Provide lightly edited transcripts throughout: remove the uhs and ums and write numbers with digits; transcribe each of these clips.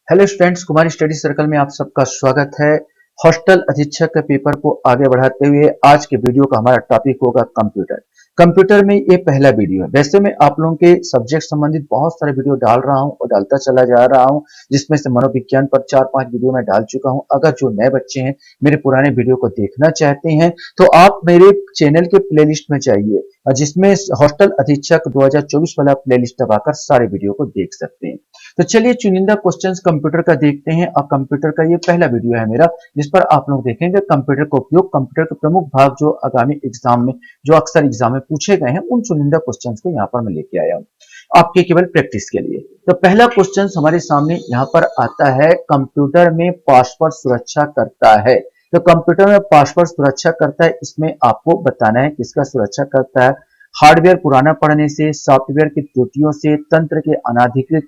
Hello students, कुमारी study circle में आप सबका स्वागत है। हॉस्टल अधीक्षक के पेपर को आगे बढ़ाते हुए आज के वीडियो का हमारा टॉपिक होगा कंप्यूटर। कंप्यूटर में ये पहला वीडियो है। वैसे मैं आप लोगों के सब्जेक्ट संबंधित बहुत सारे वीडियो डाल रहा हूं और डालता चला जा रहा हूं, जिसमें से मनोविज्ञान पर 4-5 वीडियो मैं डाल चुका हूं। अगर जो नए बच्चे हैं मेरे पुराने वीडियो को देखना चाहते हैं तो आप मेरे चैनल के प्लेलिस्ट में जाइए, जिसमें हॉस्टल अधीक्षक 2024 वाला प्लेलिस्ट दबाकर सारे वीडियो को देख सकते हैं। तो चलिए चुनिंदा क्वेश्चंस कंप्यूटर का देखते हैं। और कंप्यूटर का ये पहला वीडियो है मेरा, जिस पर आप लोग देखेंगे कंप्यूटर का उपयोग, कंप्यूटर के प्रमुख भाग जो आगामी एग्जाम में, जो अक्सर एग्जाम में पूछे गए हैं, उन चुनिंदा क्वेश्चंस को यहाँ पर मैं लेके आया हूँ आपके केवल प्रैक्टिस के लिए। तो पहला क्वेश्चन हमारे सामने यहाँ पर आता है, कंप्यूटर में पासवर्ड सुरक्षा करता है। तो कंप्यूटर में पासवर्ड सुरक्षा करता है, इसमें आपको बताना है किसका सुरक्षा करता है। हार्डवेयर पुराना पढ़ने से, सॉफ्टवेयर की त्रुटियों से, तंत्र के अनाधिकृत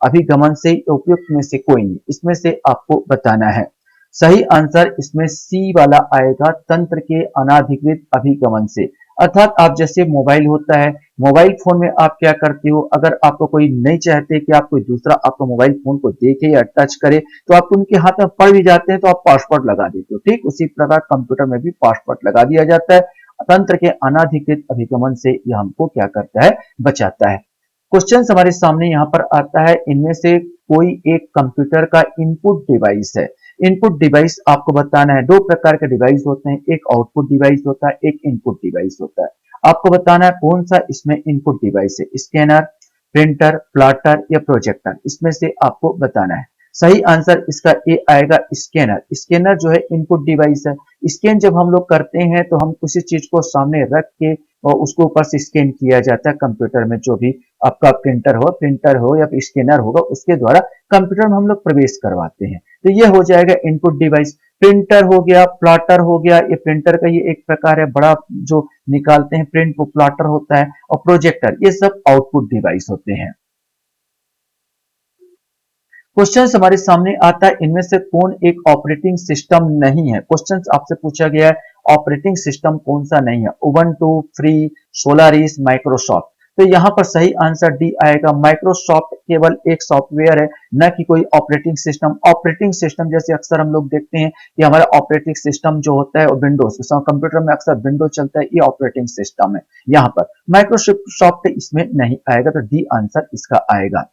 अभिगमन से, उपयुक्त में से कोई नहीं। इसमें से आपको बताना है। सही आंसर इसमें सी वाला आएगा, तंत्र के अनाधिकृत अभिगमन से। अर्थात आप जैसे मोबाइल होता है, मोबाइल फोन में आप क्या करते हो, अगर आपको कोई नहीं चाहते कि आप कोई दूसरा आपको मोबाइल फोन को देखे या टच करे तो आप उनके हाथ में पड़ भी जाते हैं तो आप पासवर्ड लगा देते हो। ठीक उसी प्रकार कंप्यूटर में भी पासवर्ड लगा दिया जाता है। तंत्र के अनाधिकृत अभिगमन से यह हमको क्या करता है, बचाता है। क्वेश्चन हमारे सामने यहाँ पर आता है, इनमें से कोई एक कंप्यूटर का इनपुट डिवाइस है। इनपुट डिवाइस आपको बताना है। दो प्रकार के डिवाइस होते हैं, एक आउटपुट डिवाइस होता है, एक इनपुट डिवाइस होता है। आपको बताना है कौन सा इसमें इनपुट डिवाइस है, स्कैनर, प्रिंटर, प्लॉटर या प्रोजेक्टर। इसमें से आपको बताना है। सही आंसर इसका ए आएगा, स्कैनर। स्कैनर जो है इनपुट डिवाइस है। स्कैन जब हम लोग करते हैं तो हम किसी चीज को सामने रख के और उसको ऊपर से स्कैन किया जाता है। कंप्यूटर में जो भी आपका प्रिंटर हो या स्कैनर होगा, उसके द्वारा कंप्यूटर में हम लोग प्रवेश करवाते हैं। तो ये हो जाएगा इनपुट डिवाइस। प्रिंटर हो गया, प्लॉटर हो गया, ये प्रिंटर का ये एक प्रकार है, बड़ा जो निकालते हैं प्रिंट वो प्लॉटर होता है। और प्रोजेक्टर, ये सब आउटपुट डिवाइस होते हैं। क्वेश्चन हमारे सामने आता है, इनमें से कौन एक ऑपरेटिंग सिस्टम नहीं है। क्वेश्चन आपसे पूछा गया है ऑपरेटिंग सिस्टम कौन सा नहीं है, उबंटू, फ्री, सोलारिस, माइक्रोसॉफ्ट। तो यहां पर सही आंसर डी आएगा। माइक्रोसॉफ्ट केवल एक सॉफ्टवेयर है, न कि कोई ऑपरेटिंग सिस्टम। ऑपरेटिंग सिस्टम जैसे अक्सर हम लोग देखते हैं कि हमारा ऑपरेटिंग सिस्टम जो होता है विंडोज, कंप्यूटर में अक्सर विंडोज चलता है, ये ऑपरेटिंग सिस्टम है। यहाँ पर माइक्रोसॉफ्ट इसमें नहीं आएगा, तो डी आंसर इसका आएगा।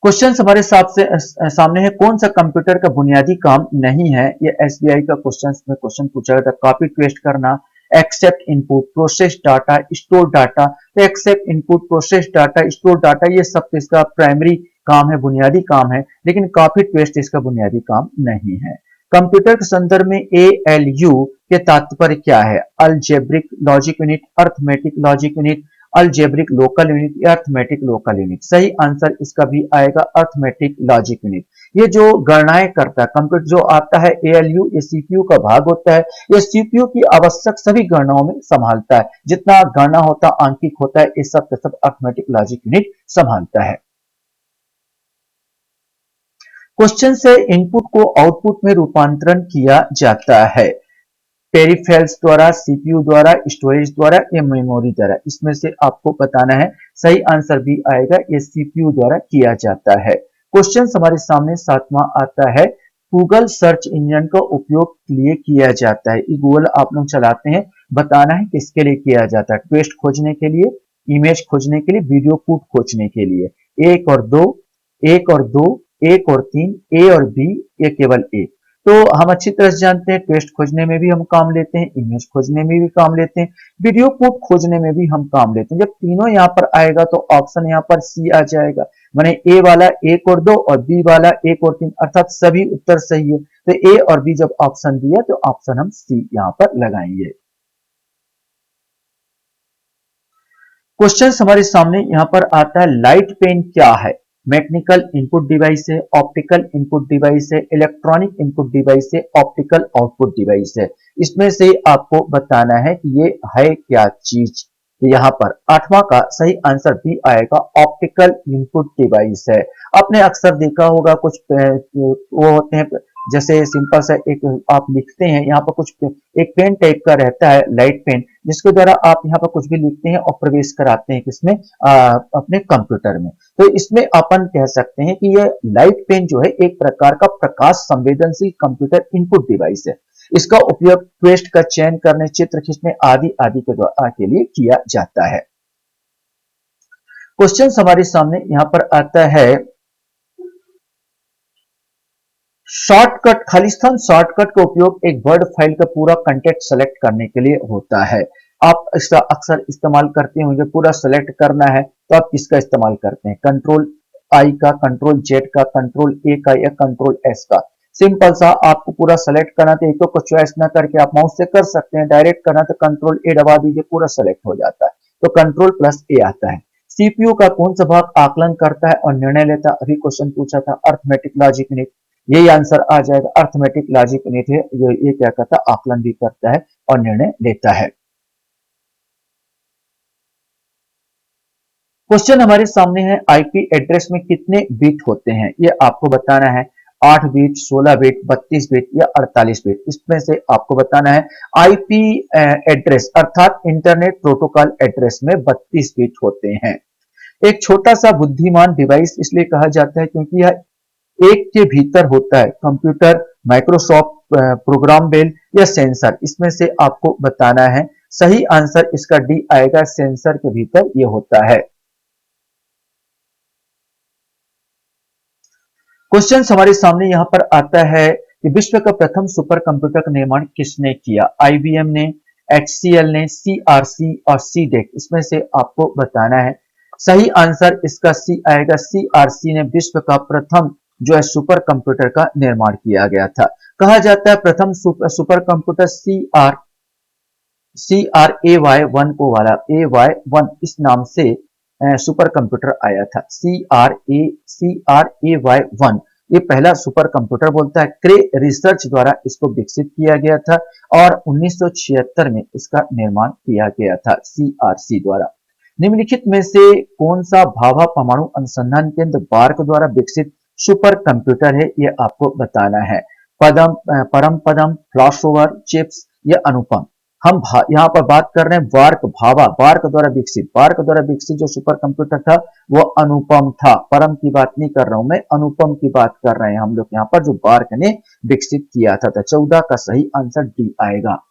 क्वेश्चन हमारे सामने है, कौन सा कंप्यूटर का बुनियादी काम नहीं है। ये एसबीआई का क्वेश्चन पूछा गया था। कॉपी पेस्ट करना, accept input, process data, store data. तो accept input, process data, store data, ये सब इसका प्राइमरी काम है, बुनियादी काम है। लेकिन कॉपी पेस्ट इसका बुनियादी काम नहीं है। कंप्यूटर के संदर्भ में ALU के तात्पर्य क्या है। Algebraic logic unit, arithmetic logic unit, algebraic local unit या अर्थमेटिक लोकल यूनिट। सही आंसर इसका भी आएगा, अर्थमेटिक लॉजिक यूनिट। ये जो गणनाएं करता है कंप्यूटर जो आता है ALU, ये CPU का भाग होता है। ये CPU की आवश्यक सभी गणनाओं में संभालता है। जितना गणना होता है, आंकिक होता है, ये सब का सब अर्थमेटिक लॉजिक यूनिट संभालता है। क्वेश्चन से इनपुट को आउटपुट में रूपांतरण किया जाता है, पेरिफेरल्स द्वारा, CPU द्वारा, स्टोरेज द्वारा या मेमोरी द्वारा। इसमें से आपको बताना है। सही आंसर भी आएगा, ये CPU द्वारा किया जाता है। क्वेश्चन हमारे सामने सातवां आता है, गूगल सर्च इंजन का उपयोग लिए किया जाता है। ये गूगल आप लोग चलाते हैं, बताना है किसके लिए किया जाता है। टेक्स्ट खोजने के लिए, इमेज खोजने के लिए, वीडियो फूट खोजने के लिए। एक और दो, एक और दो, एक और तीन, ए और बी, ये केवल ए। तो हम अच्छी तरह से जानते हैं, टेक्स्ट खोजने में भी हम काम लेते हैं, इमेज खोजने में भी काम लेते हैं, वीडियो प्रूफ खोजने में भी हम काम लेते हैं। जब तीनों यहाँ पर आएगा तो ऑप्शन यहाँ पर सी आ जाएगा। माने ए वाला एक और दो और बी वाला एक और तीन, अर्थात सभी उत्तर सही है। तो ए और बी जब ऑप्शन दिया तो ऑप्शन हम सी यहाँ पर लगाएंगे। क्वेश्चन हमारे सामने यहाँ पर आता है, लाइट पेन क्या है। मैकेनिकल इनपुट डिवाइस है, ऑप्टिकल इनपुट डिवाइस है, इलेक्ट्रॉनिक इनपुट डिवाइस है, ऑप्टिकल आउटपुट डिवाइस है। इसमें से आपको बताना है कि ये है क्या चीज। तो यहाँ पर आठवां का सही आंसर भी आएगा, ऑप्टिकल इनपुट डिवाइस है। आपने अक्सर देखा होगा कुछ वो होते हैं जैसे सिंपल सा एक आप लिखते हैं, यहाँ पर कुछ एक पेन टाइप का रहता है, लाइट पेन, जिसके द्वारा आप यहाँ पर कुछ भी लिखते हैं और प्रवेश कराते हैं किसमें, अपने कंप्यूटर में। तो इसमें अपन कह सकते हैं कि यह लाइट पेन जो है एक प्रकार का प्रकाश संवेदनशील कंप्यूटर इनपुट डिवाइस है। इसका उपयोग टेक्स्ट का चयन करने, चित्र खींचने आदि आदि के लिए किया जाता है। क्वेश्चन हमारे सामने यहाँ पर आता है, शॉर्टकट, खालिस्तान शॉर्टकट का उपयोग एक वर्ड फाइल का पूरा कंटेंट सेलेक्ट करने के लिए होता है। आप इसका अक्सर इस्तेमाल करते होंगे, पूरा सेलेक्ट करना है तो आप किसका इस्तेमाल करते हैं, कंट्रोल आई का, कंट्रोल जेड का, कंट्रोल ए का या कंट्रोल एस का। सिंपल सा, आपको पूरा सेलेक्ट करना तो एक को चॉइस ना करके आप माउस से कर सकते हैं, डायरेक्ट करना तो कंट्रोल ए दबा दीजिए, पूरा सेलेक्ट हो जाता है, तो कंट्रोल प्लस ए आता है। सीपीयू का कौन सा भाग आकलन करता है और निर्णय लेता है, अभी क्वेश्चन पूछा था, अर्थमेटिक लॉजिक यूनिट, यही आंसर आ जाएगा। अर्थमेटिक लॉजिक यूनिट है ये क्या करता है, आकलन भी करता है और निर्णय लेता है। क्वेश्चन हमारे सामने है, आईपी एड्रेस में कितने बिट होते हैं, ये आपको बताना है। 8 बिट, 16 बिट, 32 बिट या 48 बिट, इसमें से आपको बताना है। आईपी एड्रेस अर्थात इंटरनेट प्रोटोकॉल एड्रेस में 32 बिट होते हैं। एक छोटा सा बुद्धिमान डिवाइस इसलिए कहा जाता है क्योंकि यह एक के भीतर होता है, कंप्यूटर, माइक्रोसॉफ्ट प्रोग्राम बेल या सेंसर, इसमें से आपको बताना है। सही आंसर इसका डी आएगा, सेंसर के भीतर ये होता है। क्वेश्चन हमारे सामने यहां पर आता है कि विश्व का प्रथम सुपर कंप्यूटर का निर्माण किसने किया, आईबीएम ने, एचसीएल ने, सीआरसी और सीडेक, इसमें से आपको बताना है। सही आंसर इसका सी आएगा, सीआरसी ने विश्व का प्रथम जो है सुपर कंप्यूटर का निर्माण किया गया था। कहा जाता है प्रथम सुपर कंप्यूटर CRAY1 को वाला AY1 इस नाम से सुपर कंप्यूटर आया था। CRAY1 ये पहला सुपर कंप्यूटर बोलता है। क्रे रिसर्च द्वारा इसको विकसित किया गया था और 1976 में इसका निर्माण किया गया था CRC द्वारा। निम्नलिखित में से कौन सा भाभा परमाणु अनुसंधान केंद्र बार्क द्वारा विकसित सुपर कंप्यूटर है, ये आपको बताना है। परम पदम, फ्लैशओवर, चिप्स या अनुपम। हम यहाँ पर बात कर रहे हैं बार्क, बार्क द्वारा विकसित जो सुपर कंप्यूटर था वो अनुपम था। परम की बात नहीं कर रहा हूं मैं, अनुपम की बात कर रहे हैं हम लोग यहाँ पर, जो बार्क ने विकसित किया था। तो 14 का सही आंसर डी आएगा।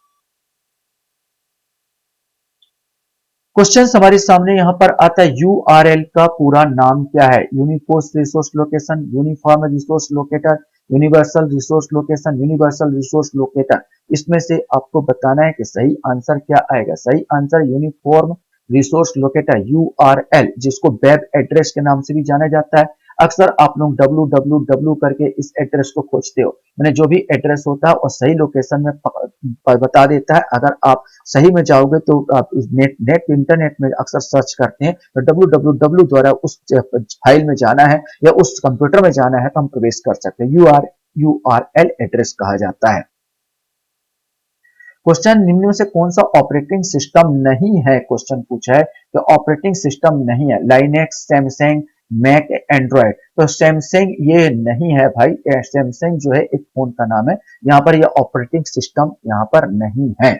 क्वेश्चन हमारे सामने यहाँ पर आता है, यूआरएल का पूरा नाम क्या है, यूनिपोस्ट resource location, uniform resource locator, universal resource location, universal resource locator, इसमें से आपको बताना है कि सही आंसर क्या आएगा। सही answer uniform resource locator, URL, जिसको वेब एड्रेस के नाम से भी जाना जाता है। अक्सर आप लोग www करके इस एड्रेस को खोजते हो, मैंने जो भी एड्रेस होता है और सही लोकेशन में बता देता है। अगर आप सही में जाओगे तो आप इंटरनेट में अक्सर सर्च करते हैं तो www द्वारा उस फाइल में जाना है या उस कंप्यूटर में जाना है तो हम प्रवेश कर सकते हैं। यूआरएल एड्रेस कहा जाता है। क्वेश्चन, निम्न में से कौन सा ऑपरेटिंग सिस्टम नहीं है, क्वेश्चन पूछा है तो ऑपरेटिंग सिस्टम नहीं है। Linux, Samsung, Mac, Android. तो सैमसंग ये नहीं है भाई, सैमसंग जो है एक फोन का नाम है, यहाँ पर यह ऑपरेटिंग सिस्टम यहाँ पर नहीं है।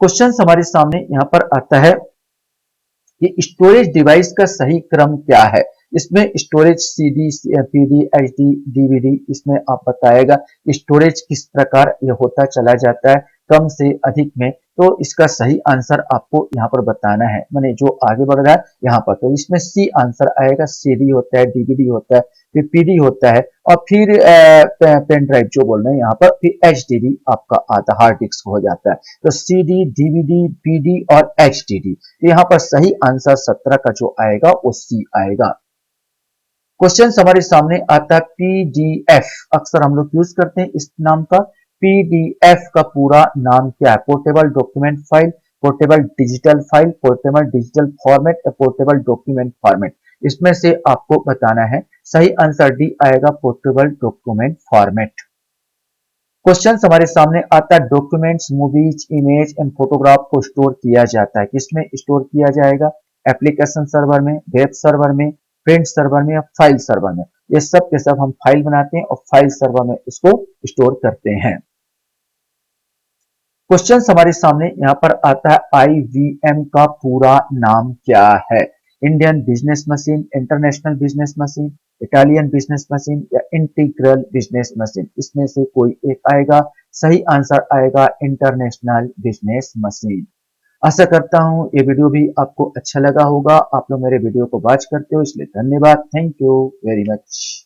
क्वेश्चन हमारे सामने यहाँ पर आता है कि स्टोरेज डिवाइस का सही क्रम क्या है। इसमें storage CD, PD, HD, DVD, इसमें आप बताएगा स्टोरेज किस प्रकार ये होता चला जाता है कम से अधिक में। तो इसका सही आंसर आपको यहाँ पर बताना है, मैंने जो आगे बढ़ रहा है यहाँ पर। तो इसमें सी आंसर आएगा, सीडी होता है, डीवीडी होता है, फिर पीडी होता है और फिर पेन ड्राइव जो बोल रहे हैं यहाँ पर, फिर एचडीडी आपका आता, हार्ड डिस्क हो जाता है। तो सीडी, डीवीडी, पीडी और एचडीडी, तो यहाँ पर सही आंसर 17 का जो आएगा वो सी आएगा। क्वेश्चन हमारे सामने आता है पीडीएफ, अक्सर हम लोग यूज करते हैं इस नाम का। पीडीएफ का पूरा नाम क्या है, portable document file, portable digital file, portable digital format या पोर्टेबल डॉक्यूमेंट फॉर्मेट, इसमें से आपको बताना है। सही आंसर डी आएगा, पोर्टेबल डॉक्यूमेंट फॉर्मेट। क्वेश्चन हमारे सामने आता है, documents, movies, image and photograph को स्टोर किया जाता है, किसमें स्टोर किया जाएगा, एप्लीकेशन सर्वर में, वेब सर्वर में, प्रिंट सर्वर में या फाइल सर्वर में। ये सब के सब हम फाइल बनाते हैं और फाइल सर्वर में इसको स्टोर करते हैं। क्वेश्चन हमारे सामने यहाँ पर आता है, आईवीएम का पूरा नाम क्या है? Indian business machine, international business machine, Italian business machine या इंटीग्रल बिजनेस मशीन? इसमें से कोई एक आएगा। सही आंसर आएगा इंटरनेशनल बिजनेस मशीन। आशा करता हूँ ये वीडियो भी आपको अच्छा लगा होगा। आप लोग मेरे वीडियो को वॉच करते हो इसलिए धन्यवाद। Thank you very much.